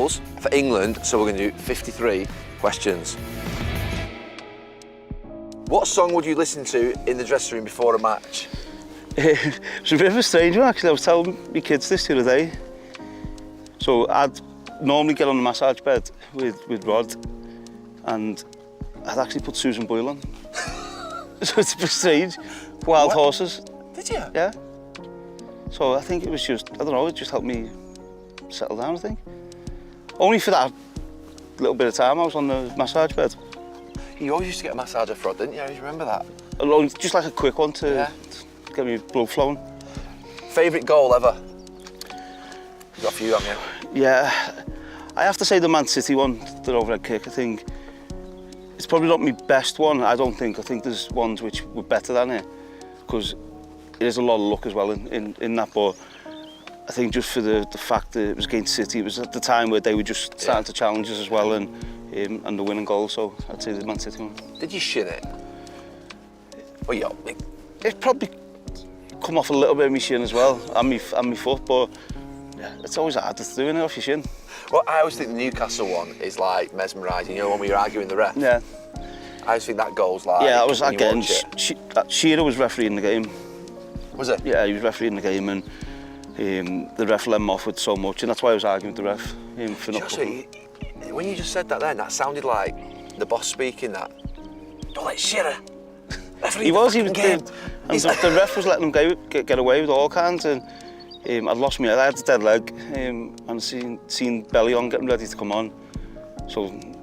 goals for England, so we're going to do 53 questions. What song would you listen to in the dressing room before a match? It was a bit of a strange one, actually. I was telling my kids this the other day. So I'd normally get on the massage bed with Rod, and I'd actually put Susan Boyle on. So it's a bit strange. Wild Horses. Did you? Yeah. So I think it was just, I don't know, it just helped me settle down, I think. Only for that little bit of time I was on the massage bed. You always used to get a massage off Rod, didn't you? I always remember that. Just like a quick one to get me blood flowing. Favourite goal ever? You've got a few, haven't you? Yeah, I have to say the Man City one, the overhead kick. I think it's probably not my best one. I think there's ones which were better than it, because it is a lot of luck as well in that. But I think just for the fact that it was against City, it was at the time where they were just starting to challenge us as well, and the winning goal. So I'd say the Man City one. Did you shin it? Well, yeah. It probably come off a little bit of my shin as well, and my foot, but yeah, it's always hard to do it off your shin. Well, I always think the Newcastle one is like mesmerising, you know, when we were arguing the ref. Yeah. I always think that goal's like... Yeah, I was again, Shearer was refereeing the game. Was it? Yeah, he was refereeing the game, and the ref let him off with so much, and that's why I was arguing with the ref for not putting. When you just said that then, that sounded like the boss speaking that. Don't let Shearer. He was the ref was letting him get away with all kinds, and I'd lost my head. I had a dead leg, and seen Belly on getting ready to come on. So it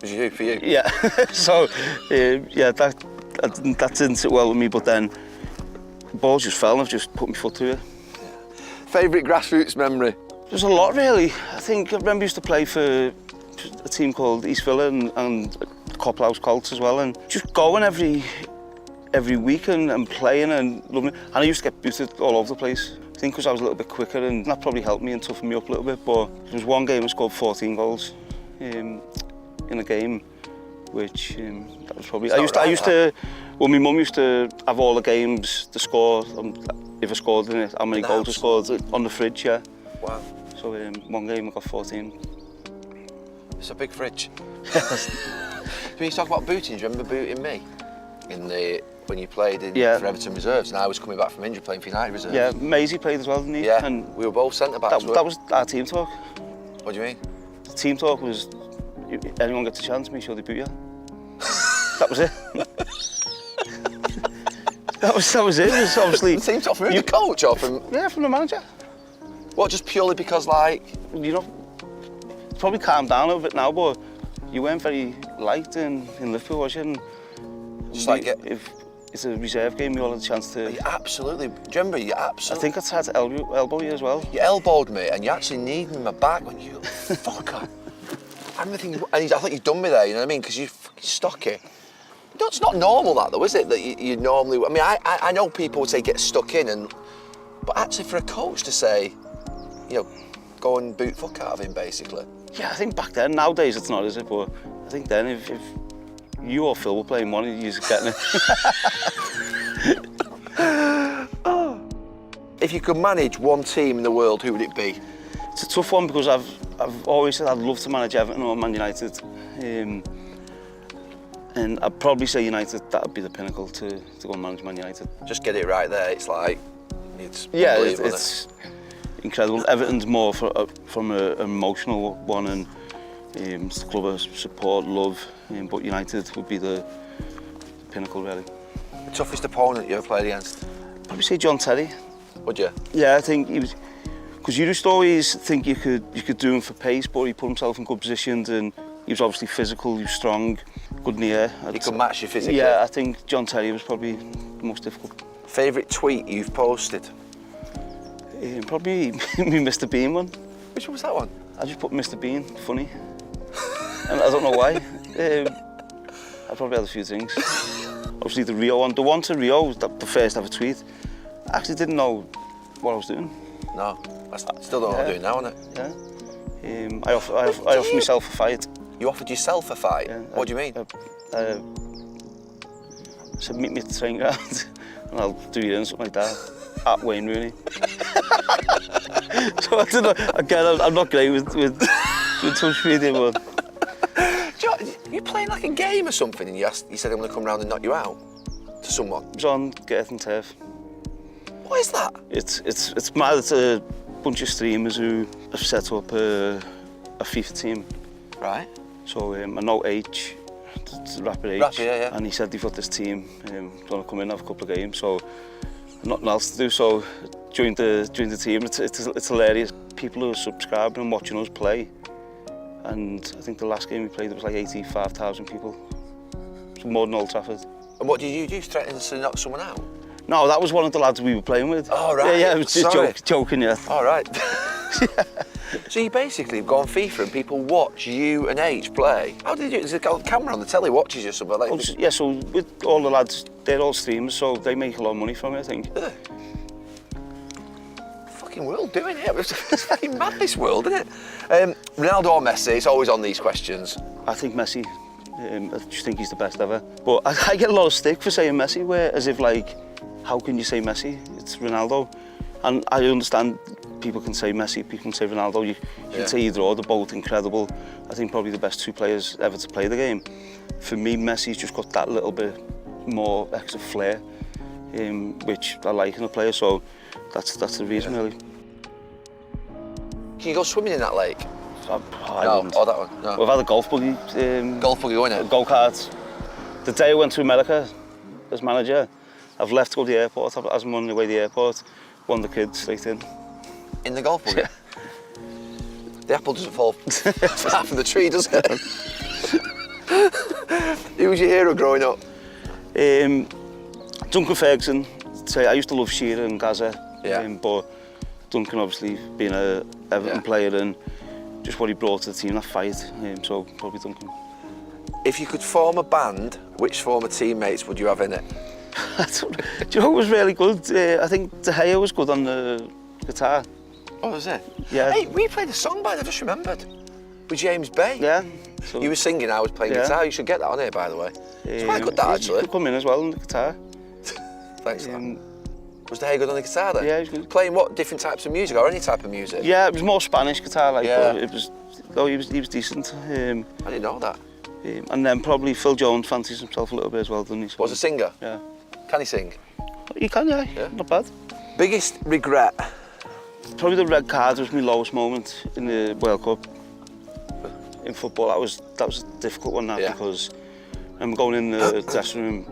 was you for you? Yeah. So yeah, that didn't sit well with me. But then the ball just fell, and I've just put my foot through it. Favourite grassroots memory? There's a lot, really. I remember I used to play for a team called East Villa and Copperhouse Colts as well, and just going every week and playing and loving it. And I used to get booted all over the place. I think because I was a little bit quicker, and that probably helped me and toughened me up a little bit. But there was one game I scored 14 goals in a game, which that was probably. I used to. Well, my mum used to have all the games, the score, if I scored in it, how many goals I scored on the fridge. Yeah. Wow. So one game I got 14. It's a big fridge. When you talk about booting, do you remember booting me when you played for Everton reserves, and I was coming back from injury playing for United reserves? Yeah, Maisie played as well, didn't he? Yeah, and we were both centre backs. That was our team talk. What do you mean? The team talk was, anyone gets a chance, make sure they boot you. That was it. that was it. It was obviously. The team talk from the coach or from? Yeah, from the manager. What, just purely because, like, you know, it's probably calmed down a little bit now, but you weren't very liked in Liverpool, was you? And just like if it's a reserve game, you all had a chance to. You absolutely. Do you remember? You absolutely. I think I tried to elbow you as well. You elbowed me, and you actually kneed me in my back when you fucker. I remember thinking, and I thought you'd done me there. You know what I mean? Because you're fucking stocky. No, it's not normal that though, is it? That you normally. I mean, I know people would say get stuck in, but actually for a coach to say, you know, go and boot fuck out of him, basically. Yeah, I think back then, nowadays it's not, is it? But I think then if you or Phil were playing one, you're just getting it. Oh. If you could manage one team in the world, who would it be? It's a tough one because I've always said I'd love to manage Everton or Man United. And I'd probably say United, that would be the pinnacle to go and manage Man United. Just get it right there, it's like, it's incredible. Everton's more from an emotional one, and it's the club of support, love, but United would be the pinnacle, really. The toughest opponent you ever played against? I'd probably say John Terry. Would you? Yeah, I think he was, because you just always think you could do him for pace, but he put himself in good positions, and he was obviously physical, he was strong, good in the air. He could match you physically? Yeah, I think John Terry was probably the most difficult. Favourite tweet you've posted? Probably me Mr Bean one. Which one was that one? I just put Mr Bean, funny. And I don't know why. I probably had a few things. Obviously the Rio one. The one to Rio was the first ever tweet. I actually didn't know what I was doing. No, I still don't know what I'm doing now, innit? Yeah. I offered myself a fight. You offered yourself a fight? Yeah, what do you mean? I said meet me at the training ground and I'll do you in, something like that. At Wayne Rooney. So I don't know, again, I'm not great with in touch with you, but You playing like a game or something, and you said I'm going to come round and knock you out to someone. it was on Getting Turf. What is that? It's mad. It's a bunch of streamers who have set up a FIFA team. Right. So I know H, rapper H, yeah. and he said they've got this team going to come in and have a couple of games. So nothing else to do. So joined the team. It's hilarious. People who are subscribing and watching us play. And I think the last game we played, there was like 85,000 people. It's more than Old Trafford. And what did you do? Threaten to knock someone out? No, that was one of the lads we were playing with. Oh, right. Yeah, it was just joking, yeah. All right. So you basically go on FIFA and people watch you and H play. How did you do it? There's a camera on the telly watches you or something like that? Yeah, so with all the lads, they're all streamers, so they make a lot of money from it, I think. Fucking world doing it. It's fucking mad, this world, isn't it? Ronaldo or Messi? It's always on these questions. I think Messi. I just think he's the best ever. But I get a lot of stick for saying Messi, where as if like, how can you say Messi? It's Ronaldo. And I understand people can say Messi, people can say Ronaldo. You can say either or, they're both incredible. I think probably the best two players ever to play the game. For me, Messi's just got that little bit more extra flair, which I like in a player, so that's the reason really. Can you go swimming in that lake? I No, wouldn't. oh, that one, no. We've had a golf buggy. Golf buggy, wasn't it? Go-karts. The day I went to America as manager, I've left to go to the airport. As I'm on the way to the airport, one of the kids straight in. In the golf buggy? The apple doesn't fall far from the tree, does it? Who was your hero growing up? Duncan Ferguson. I used to love Shearer and Gaza, but Duncan obviously being a Everton player and just what he brought to the team, that fight, so probably Duncan. If you could form a band, which former teammates would you have in it? Do you know what was really good? I think De Gea was good on the guitar. Oh, was it? Yeah. Hey, we played a song by, I just remembered, with James Bay. Yeah. So, You were singing, I was playing guitar. You should get that on here, by the way. It's quite good, that, actually. You could come in as well on the guitar. Thanks, Was De Gea good on the guitar then? Yeah, he was good. Playing what, different types of music or any type of music? Yeah, it was more Spanish guitar, like, Yeah. but it was, he was decent. I didn't know that. And then probably Phil Jones fancies himself a little bit as well, doesn't he? Was a singer? Yeah. Can he sing? He can, yeah, not bad. Biggest regret? Probably the red card was my lowest moment in the World Cup. In football, that was a difficult one, because I'm going in the dressing room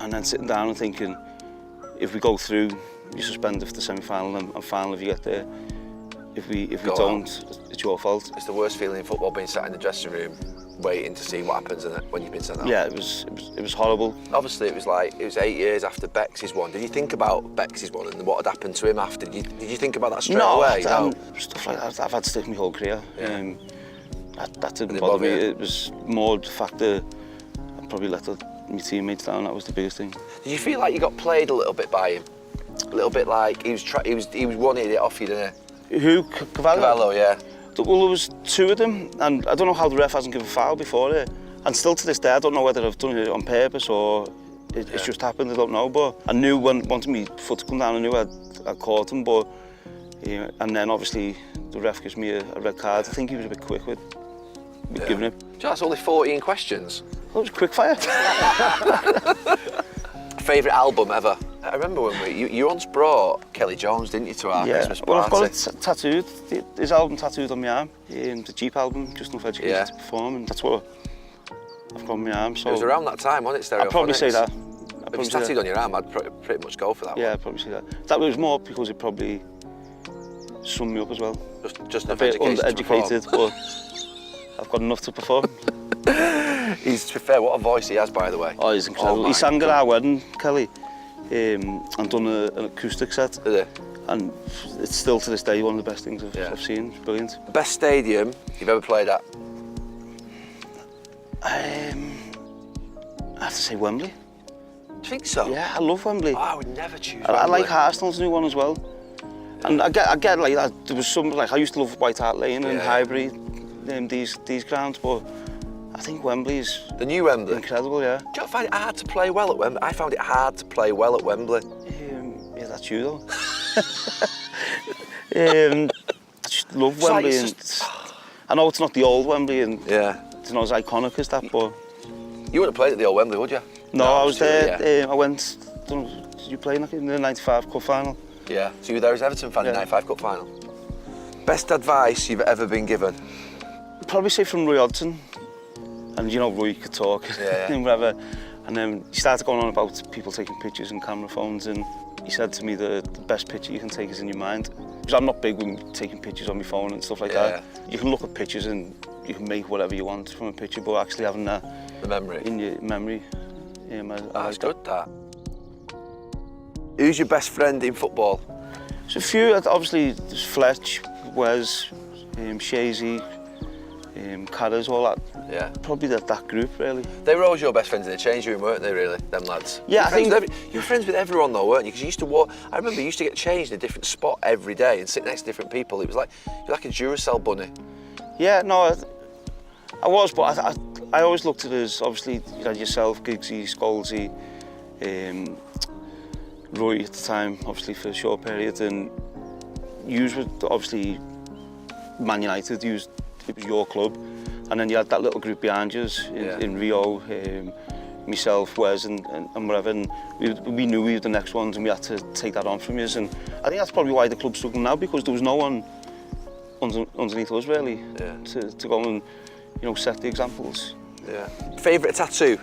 and then sitting down and thinking, if we go through, you suspend for the semi-final and final if you get there. If we don't, it's your fault. It's the worst feeling in football, being sat in the dressing room, waiting to see what happens when you've been sent out. Yeah, it was horrible. Obviously, it was 8 years after Beck's one. Did you think about Beck's one and what had happened to him after? Did you think about that straight away? No, stuff like that I've had to stick my whole career. Yeah. That didn't bother me. It was more the fact that I probably let my teammates down. That was the biggest thing. Did you feel like you got played a little bit by him? A little bit like he was wanting it off you, didn't he? Who? Cavallo? Cavallo, yeah. Well, there was two of them, and I don't know how the ref hasn't given a foul before it. And still to this day, I don't know whether I've done it on purpose or it's just happened. I don't know. But I knew when wanted me foot to come down, I knew I'd caught him. But and then obviously the ref gives me a red card. I think he was a bit quick with giving it. That's only 14 questions. Well, it was quick fire. Favourite album ever? I remember when you once brought Kelly Jones, didn't you, to our Christmas party? Well, I've got it tattooed, his album tattooed on my arm, the Jeep album, Just Enough Education to Perform, and that's what I've got on my arm. So it was around that time, wasn't it, Stereophonics? I'd probably say that. If it's tattooed on your arm, I'd pretty much go for that one. Yeah, I'd probably say that. That was more because it probably summed me up as well. Just a bit undereducated, but I've got enough to perform. He's, to be fair, what a voice he has, by the way. Oh, he's incredible. He sang at our wedding, Kelly, and done an acoustic set. Did he? And it's still to this day one of the best things I've seen. It's brilliant. Best stadium you've ever played at? I have to say Wembley. Do you think so? Yeah, I love Wembley. Oh, I would never choose I Wembley. like Arsenal's new one as well. And I get like that. There was some, like, I used to love White Hart Lane and Highbury, these grounds, but I think Wembley's the new Wembley. Incredible, yeah. Do you find it hard to play well at Wembley? I found it hard to play well at Wembley. Yeah, that's you though. I just love Wembley, and I know it's not the old Wembley and Yeah. it's not as iconic as that, but... You wouldn't have played at the old Wembley, would you? No, I was there. Yeah. I went... Did you play in the '95 Cup final? Yeah. So you were there as Everton fan in the Yeah. '95 Cup final. Best advice you've ever been given? I'd probably say from Roy Hodgson. And you know, Roy could talk and whatever. And then he started going on about people taking pictures and camera phones, and he said to me the best picture you can take is in your mind. Because I'm not big with taking pictures on my phone and stuff like that. You can look at pictures and you can make whatever you want from a picture, but actually having that The memory. in your memory, That's good, that. Who's your best friend in football? So a few, obviously, there's Fletch, Wes, Shazy, Carras, all that. Yeah. Probably that group, really. They were always your best friends in the change room, weren't they, really, them lads? Yeah, I think... You were friends with everyone, though, weren't you? Because you used to walk... I remember you used to get changed in a different spot every day and sit next to different people. It was like, you're like a Duracell bunny. Yeah, no, I was, but I always looked at it as, obviously, you had yourself, Giggsy, Scholesy, Roy at the time, obviously, for a short period, and you were obviously Man United, it was your club, and then you had that little group behind you in Rio, myself, Wes, and whatever, and we knew we were the next ones, and we had to take that on from you, and I think that's probably why the club's struggling now, because there was no one underneath us, really, to go and, you know, set the examples. Yeah. Favourite tattoo?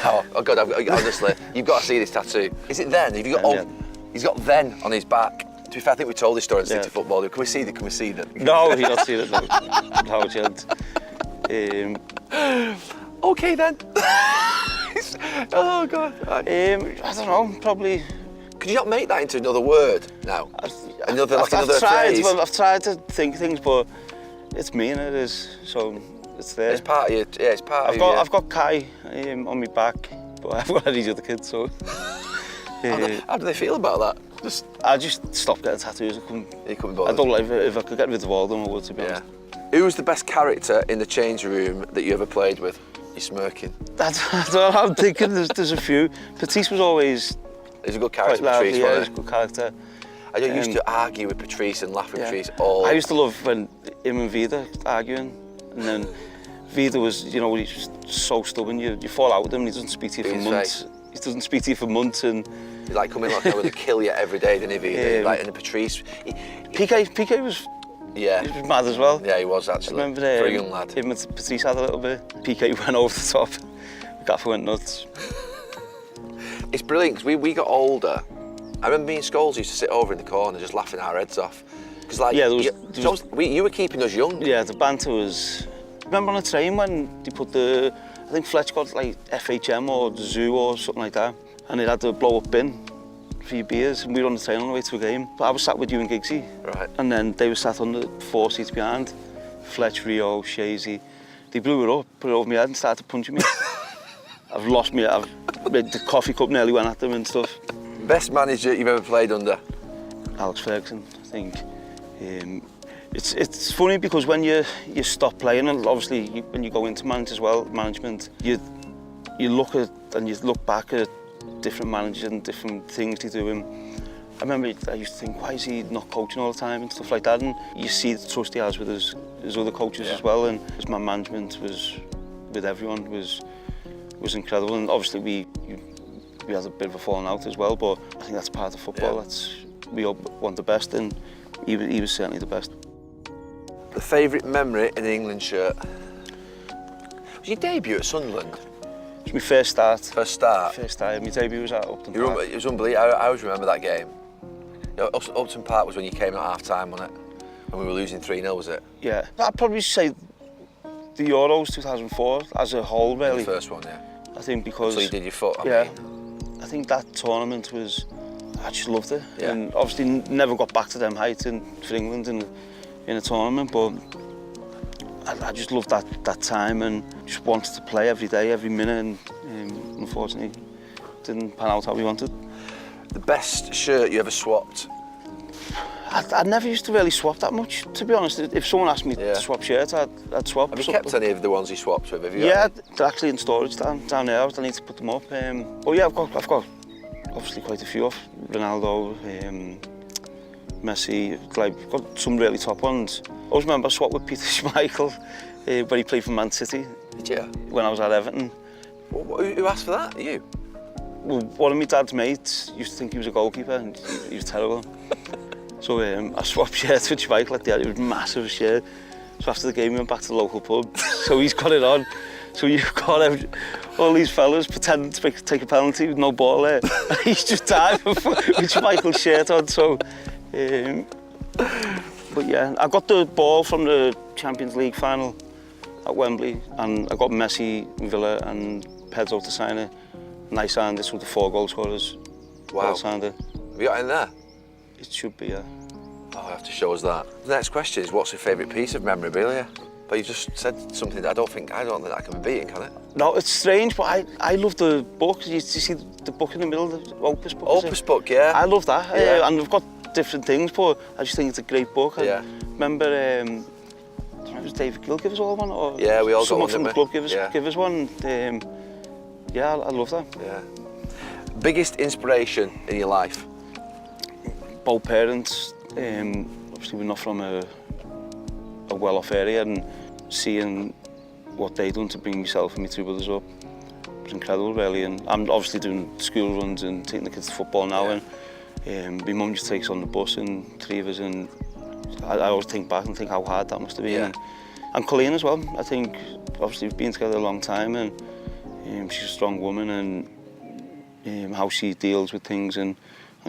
oh God, honestly, you've got to see this tattoo. Is it then? Have you got? He's got then on his back. To be fair, I think we told this story in City Football. Can we see it? Can we see it? No, you've not seen it. No chance. Okay then. Oh God. I don't know. Probably. Could you not make that into another word now? Another I've phrase? Well, I've tried to think things, but it's me and it is, so it's there. It's part of you. Yeah, it's part of you. I've got Kai on my back, but I haven't got any other kids, so. How do they feel about that? I just stopped getting tattoos. You couldn't bother. I don't like if I could get rid of all of them, I would, to be honest. Who was the best character in the change room that you ever played with? You're smirking. That's what I'm thinking. There's a few. Patrice was always. He's a good character, Patrice. Yeah, he's a good character. I used to argue with Patrice and laugh with Patrice all. I used to love when him and Vida arguing, and then Vida was, you know, he's so stubborn. You fall out with him, and he doesn't speak to you for months. He doesn't speak to you for months, and. He's like coming like I would kill you every day, didn't he? Vida? Like, and Patrice. PK was. Yeah. He was mad as well. Yeah, he was actually. I remember for a young lad. Him and Patrice had a little bit. PK went over the top. Gaffer went nuts. It's brilliant because we got older. I remember me and Scholes used to sit over in the corner just laughing our heads off. Because like, you were keeping us young. Yeah, the banter was. Remember on a train when they put I think Fletch got like FHM or Zoo or something like that, and it had the blow-up bin for your beers, and we were on the train on the way to a game. But I was sat with you and Giggsy. Right. And then they were sat on the 4 seats behind. Fletch, Rio, Shazy. They blew it up, put it over my head and started punching me. I've lost me. The coffee cup nearly went at them and stuff. Best manager you've ever played under? Alex Ferguson, I think. It's funny because when you stop playing, and obviously when you go into management, you look at and you look back at different managers and different things they do. And I remember I used to think, why is he not coaching all the time and stuff like that? And you see the trust he has with his other coaches as well. And his man management was with everyone was incredible. And obviously we had a bit of a falling out as well. But I think that's part of football. We all want the best, and he was certainly the best. The favourite memory in an England shirt? Was your debut at Sunderland? It was my first start. First start? First start. My debut was at Upton Park. It was unbelievable. I always remember that game. You know, Upton Park was when you came at half-time, wasn't it? When we were losing 3-0, was it? Yeah. I'd probably say the Euros 2004 as a whole, really. The first one, yeah. I think because... So you did your foot, I mean. I think that tournament was... I just loved it. Yeah. And obviously never got back to them heights for England in a tournament, but I just loved that time and just wanted to play every day, every minute, and unfortunately didn't pan out how we wanted. The best shirt you ever swapped? I never used to really swap that much, to be honest. If someone asked me to swap shirts, I'd swap. Have you kept any of the ones you swapped with? Have you they're actually in storage down there. I need to put them up. Oh yeah, I've got obviously quite a few off Ronaldo, Messi, like, got some really top ones. I always remember I swapped with Peter Schmeichel when he played for Man City. Did you? When I was at Everton. Who asked for that? You? Well, one of my dad's mates used to think he was a goalkeeper and he was terrible. So I swapped shirts with Schmeichel at the end. It was a massive shirt. So after the game we went back to the local pub. So he's got it on. So you've got all these fellas pretending to take a penalty with no ball there. And he's just diving with Schmeichel's shirt on. So, but yeah, I got the ball from the Champions League final at Wembley, and I got Messi, Villa, and Pedro to sign it. And I signed this with the 4 goal scorers. Wow. All signed it. Have you got it in there? It should be, yeah. Oh, I have to show us that. The next question is, what's your favourite piece of memorabilia? But you just said something that I don't think that can be beaten, can it? No, it's strange, but I love the book. You see the book in the middle, the Opus book? Opus book, yeah. I love that. Yeah. And we've got different things, but I just think it's a great book. Yeah. Remember, I don't know, was David Gill give us all one? Or yeah, we all got someone one, from the club give us one. Yeah, I love that. Yeah. Biggest inspiration in your life? Both parents. Obviously, we're not from a well-off area, and seeing what they done to bring myself and my 2 brothers up was incredible, really. And I'm obviously doing school runs and taking the kids to football now. Yeah. And my mum just takes on the bus and 3 of us, and I always think back and think how hard that must have been. Yeah. And Colleen as well. I think obviously we've been together a long time, and she's a strong woman, and how she deals with things and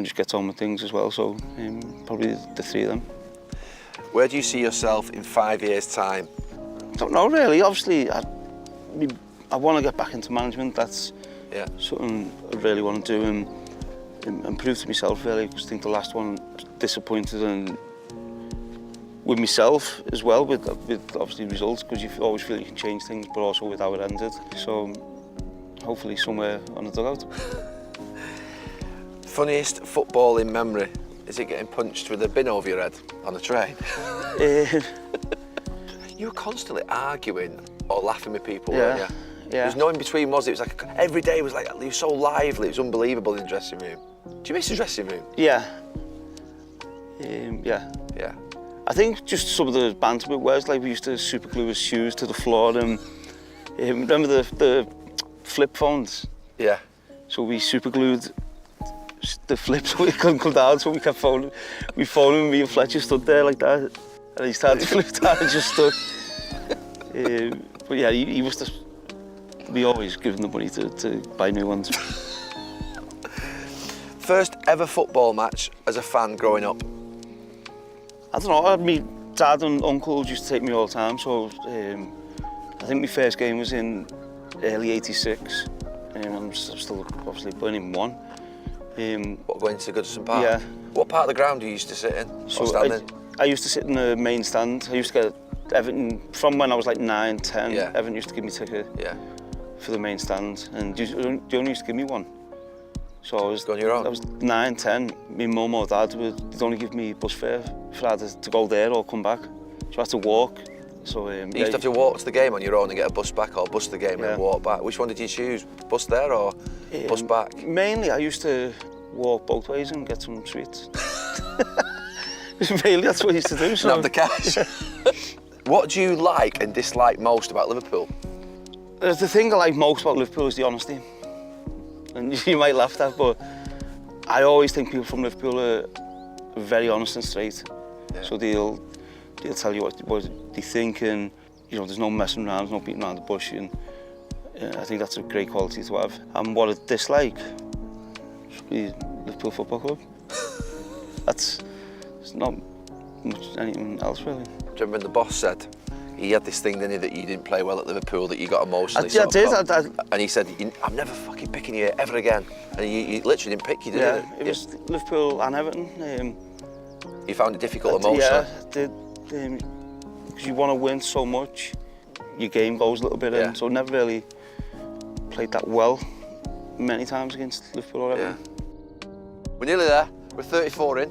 just gets on with things as well. So probably the 3 of them. Where do you see yourself in 5 years' time? I don't know really. Obviously, I want to get back into management. That's something I really want to do and prove to myself, really, because I think the last one I was disappointed and with myself as well, with obviously results, because you always feel you can change things, but also with how it ended. So hopefully somewhere on the dugout. Funniest footballing memory? Is it getting punched with a bin over your head on the train? You were constantly arguing or laughing with people, weren't you? Yeah. There was no in between, was it? It was like every day was like, it was so lively, it was unbelievable in the dressing room. Do you miss the dressing room? Yeah. Yeah. Yeah. I think just some of the banter with Wes, like we used to super glue his shoes to the floor, and remember the flip phones? Yeah. So we super glued the flips so he couldn't come down, so we kept phoning. We phoned him, me and Fletcher stood there like that, and he started to flip down and just stood. But yeah, he must have. We always give him the money to buy new ones. First ever football match as a fan growing up? I don't know, my dad and uncles used to take me all the time, so I think my first game was in early '86. I'm still obviously playing in one. Going to Goodison Park? Yeah. What part of the ground do you used to sit in? Or stand in? I used to sit in the main stand. I used to get Everton, from when I was like 9, 10, Yeah. Everton used to give me a ticket for the main stand, and they only used to give me one. So I was, Go on your own? I was 9, 10, my mum or dad they'd only give me bus fare for either to go there or come back. So I had to walk. So, you used to have to walk to the game on your own and get a bus back, or bus to the game and walk back. Which one did you choose? Bus there or bus back? Mainly I used to walk both ways and get some sweets. Mainly that's what I used to do. So. And have the cash. What do you like and dislike most about Liverpool? The thing I like most about Liverpool is the honesty. And you might laugh at that, but I always think people from Liverpool are very honest and straight. Yeah. So they'll tell you what they think, and there's no messing around, there's no beating around the bush, and I think that's a great quality to have. And what I dislike should be Liverpool Football Club. It's not much anything else really. Do you remember when the boss said he had this thing, didn't he, that you didn't play well at Liverpool, that you got emotionally I did. And he said, I'm never fucking picking you ever again. And you literally didn't pick you, did you? Yeah, it was Liverpool and Everton. You found it difficult emotionally? Yeah, I did. Because you want to win so much, your game goes a little bit in. So I never really played that well many times against Liverpool or Everton. Yeah. We're nearly there. We're 34 in.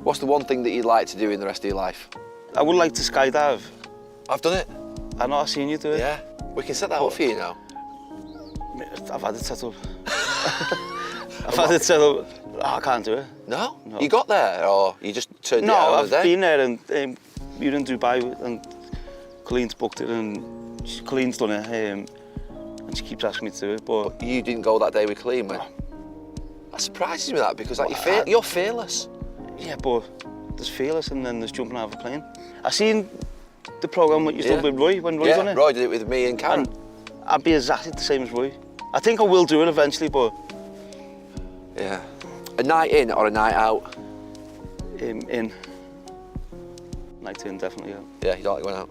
What's the one thing that you'd like to do in the rest of your life? I would like to skydive. I've done it. I've not seen you do it. Yeah. We can set that up for you now. I've had it set up. I've had it said, oh, I can't do it. No? No. You got there, or you just turned it No, out on I've the day? been there, and we were in Dubai, and Colleen's booked it, and Colleen's done it, and she keeps asking me to do it, but... You didn't go that day with Colleen, No. That surprises me, that, because like, Well, you're fearless. Yeah, but there's fearless, and then there's jumping out of a plane. I seen the programme that you done with Roy, when Roy done it. Roy did it with me and Karen. And I'd be exactly the same as Roy. I think I will do it eventually, but... Yeah. A night in or a night out? In. Night in, definitely, yeah. Yeah, you don't like going out?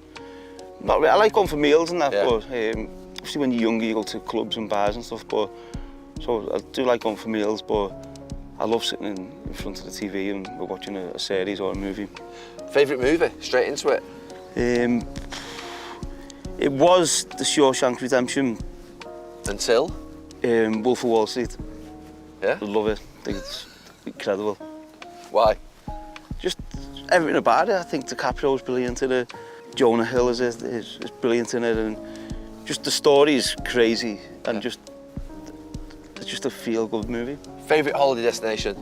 Not really. I like going for meals and that, Yeah. but obviously when you're younger you go to clubs and bars and stuff, but so I do like going for meals, but I love sitting in front of the TV and we're watching a series or a movie. Favourite movie? Straight into it? It was The Shawshank Redemption. Until? Wolf of Wall Street. Yeah? I love it. I think it's incredible. Why? Just everything about it. I think DiCaprio's brilliant in it. Jonah Hill is brilliant in it, and just the story is crazy, and it's just a feel-good movie. Favourite holiday destination?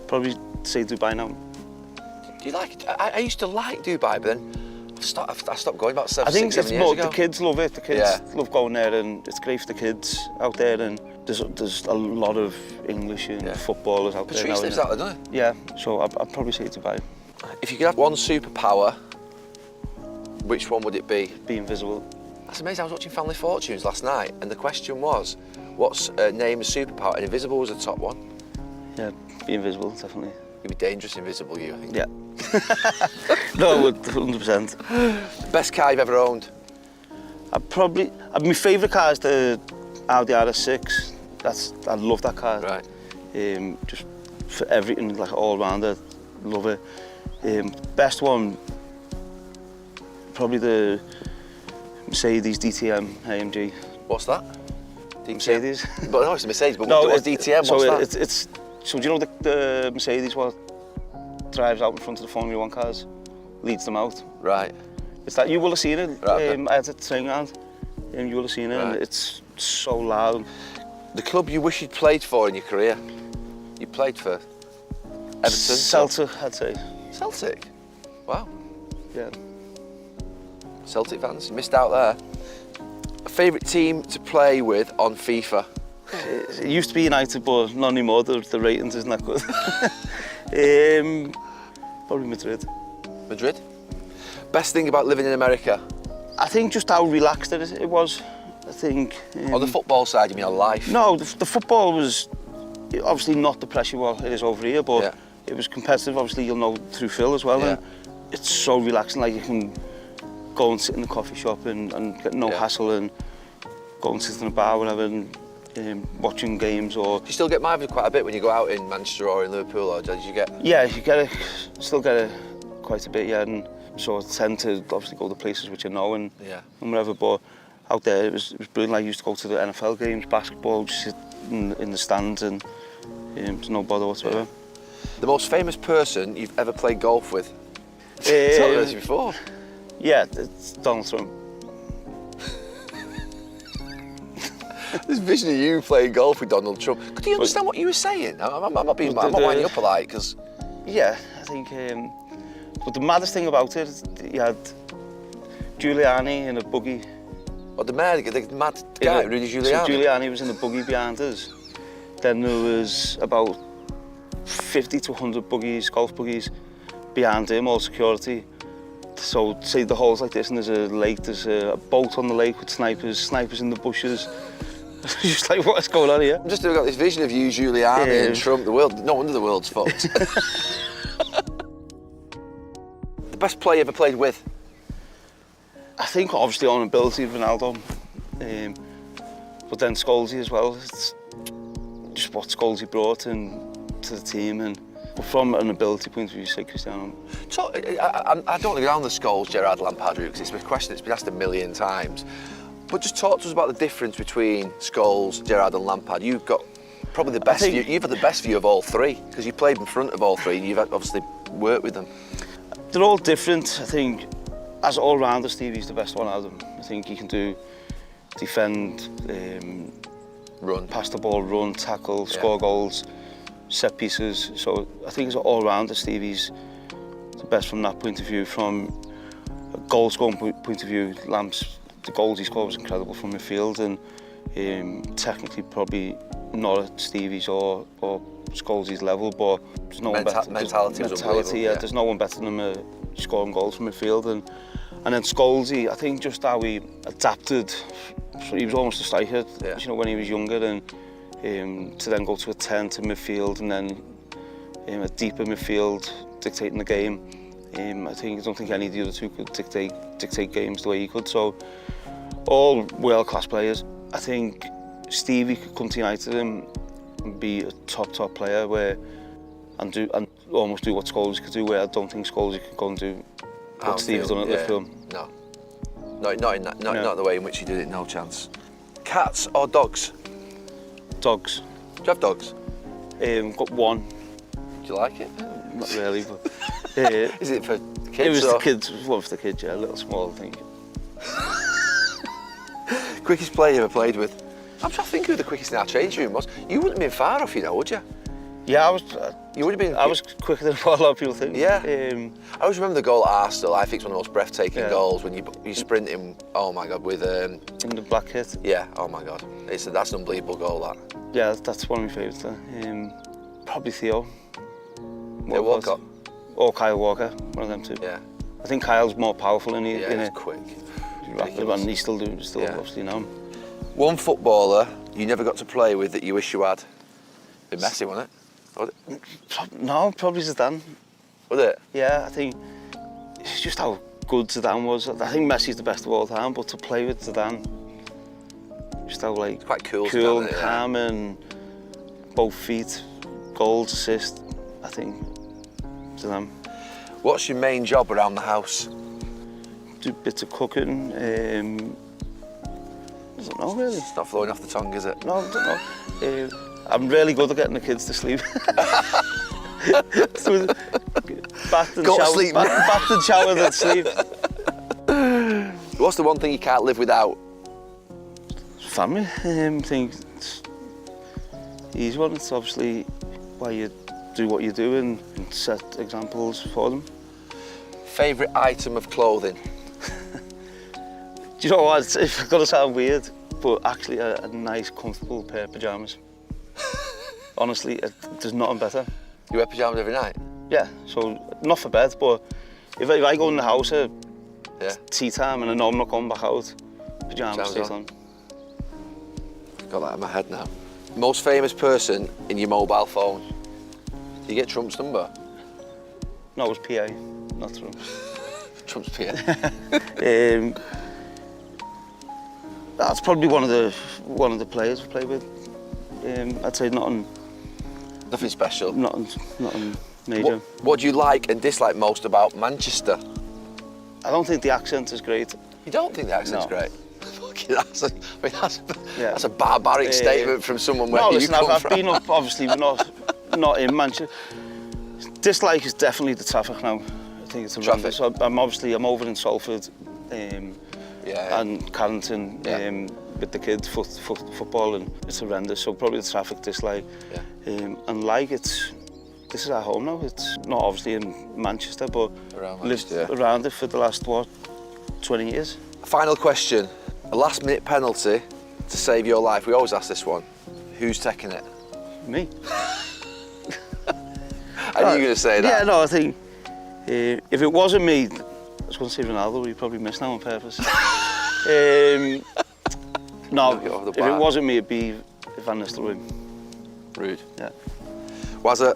Probably say Dubai now. Do you like it? I used to like Dubai, but then I stopped going about I think 6-7 it's years more ago. the kids love it. The kids Yeah. love going there, and it's great for the kids out there. And there's a lot of English and footballers out there now. Patrice lives out there, doesn't Yeah, so I'd probably say Dubai. he? If you could have one superpower, which one would it be? Be invisible. That's amazing. I was watching Family Fortunes last night, and the question was, what's name a superpower? And invisible was the top one. Yeah, be invisible, definitely. You'd be dangerous invisible, you, I think. Yeah. No, I would, 100%. Best car you've ever owned? My favourite car is the Audi RS6. I love that car. Right. Just for everything, like all round it, love it. Best one, probably the Mercedes DTM AMG. What's that? DTM? Mercedes. But no, it's a Mercedes, but No, what's DTM? What's that? So do you know the Mercedes what drives out in front of the Formula 1 cars, leads them out? Right. It's that, you will have seen it. Right, okay. I had it training around, and you will have seen it, Right. and it's so loud. The club you wish you'd played for in your career? You played for Everton? Celtic, I'd say. Celtic? Wow. Yeah. Celtic fans, you missed out there. A favourite team to play with on FIFA? It used to be United, but not anymore. The ratings isn't that good. Probably Madrid. Madrid? Best thing about living in America? I think just how relaxed it was. I think. On the football side, you mean on life? No, the football was obviously not the pressure what it is over here, but it was competitive. Obviously, you'll know through Phil as well. Yeah. And it's so relaxing. Like you can go and sit in the coffee shop and get no hassle, and go and sit in a bar, whatever, and watching games or. Do you still get marvelled quite a bit when you go out in Manchester or in Liverpool, or did you get? Yeah, you get it. Still get it quite a bit, yeah. And so I tend to obviously go to places which I know and whatever. But out there, it was brilliant. I used to go to the NFL games, basketball, just sit in the stands, and there's no bother whatsoever. The most famous person you've ever played golf with? Told you this before. Yeah, it's Donald Trump. This vision of you playing golf with Donald Trump. Could you understand what you were saying? I'm not being. I'm not winding you up polite because. Yeah, I think. But the maddest thing about it is you had Giuliani in a buggy. What, the mad guy, Rudy Giuliani? So Giuliani was in the buggy behind us. Then there was about 50 to 100 buggies, golf buggies, behind him, all security. So say the hole's like this and there's a lake, there's a boat on the lake with snipers in the bushes. Just like, what's going on here? I'm just got this vision of you, Giuliani and Trump, the world. No wonder the world's fucked. The best player you ever played with? I think obviously on ability, Ronaldo, but then Scholesy as well. It's just what Scholesy brought in to the team, and from an ability point of view, say Cristiano. So, I don't want to go down the Scholes, Gerrard, Lampard route because it's a question that's been asked a million times. But just talk to us about the difference between Scholes, Gerrard, and Lampard. You've got probably the best view. You've had the best view of all three because you played in front of all three. And you've obviously worked with them. They're all different. I think as all-rounder, Stevie's the best one out of them. I think he can defend, Run. pass the ball, run, tackle, score goals, set pieces. So I think it's all round. Stevie's the best from that point of view. From a goal scoring point of view, Lamp's the goals he scored was incredible from midfield, and technically probably not at Stevie's or Scholes's level, but there's no one better. Mentality, yeah. There's no one better than him scoring goals from midfield, and then Scholesy, I think just how he adapted. So he was almost a striker, you know, when he was younger, and to then go to a 10 to midfield, and then a deeper midfield dictating the game. I don't think any of the other two could dictate games the way he could. So all world-class players. I think Stevie could come to United and be a top player and almost do what Scholes could do, where I don't think Scholes could go and do what Stevie's done at Liverpool. No. Not the way in which he did it, no chance. Cats or dogs? Dogs. Do you have dogs? Got one. Do you like it? Not really, but... Is it for kids? It was the kids, one for the kids, yeah, a little small thing. Quickest player you ever played with? I'm trying to think who the quickest in our change room was. You wouldn't have been far off, you know, would you? Yeah, I was. You would have been. I was quicker than what a lot of people think. Yeah. I always remember the goal at Arsenal. I think it's one of the most breathtaking goals when you're sprinting. Oh my God, with in the black kit. Yeah. Oh my God, that's an unbelievable goal. That. Yeah, that's one of my favourites. Probably Theo. Walcott. Or Kyle Walker, one of them two. Yeah. I think Kyle's more powerful in it. Yeah, he's quick. Rapid, and he's still obviously now. One footballer you never got to play with that you wish you had. Bit messy, wasn't it? No, probably Zidane. Was it? Yeah, I think it's just how good Zidane was. I think Messi's the best of all time, but to play with Zidane, just how it's quite cool and calm, and both feet, goals, assists. I think Zidane. What's your main job around the house? Do bits of cooking. I don't know really. It's not flowing off the tongue, is it? No, I don't know. I'm really good at getting the kids to sleep. So, bath and shower, then sleep. What's the one thing you can't live without? Family. I think it's easy one. It's obviously why you do what you do and set examples for them. Favourite item of clothing? Do you know what? It's going to sound weird, but actually a nice, comfortable pair of pyjamas. Honestly, there's nothing better. You wear pyjamas every night? Yeah, so not for bed, but if I go in the house at tea time and I know I'm not going back out, pyjamas stays on. Got that in my head now. Most famous person in your mobile phone? Do you get Trump's number? No, it was PA, not Trump. Trump's PA. That's probably one of the players we play with. I'd say nothing special. Nothing major. What do you like and dislike most about Manchester? I don't think the accent is great. You don't think the accent's great? That's a barbaric statement from someone where you come from. I've been up, obviously, not in Manchester. Dislike is definitely the traffic now. I think it's horrendous. So I'm over in Salford and Carrington with the kids, football, and it's horrendous. So probably the traffic, dislike. And this is our home now. It's not obviously in Manchester, but lived around it for the last, 20 years. Final question. A last-minute penalty to save your life. We always ask this one. Who's taking it? Me. I knew you were going to say that. Yeah, no, I think if it wasn't me, I was going to say Ronaldo, he'd probably missed now on purpose. No, if it wasn't me, it'd be Van Nistelrooy. Rude. Yeah. Wazza,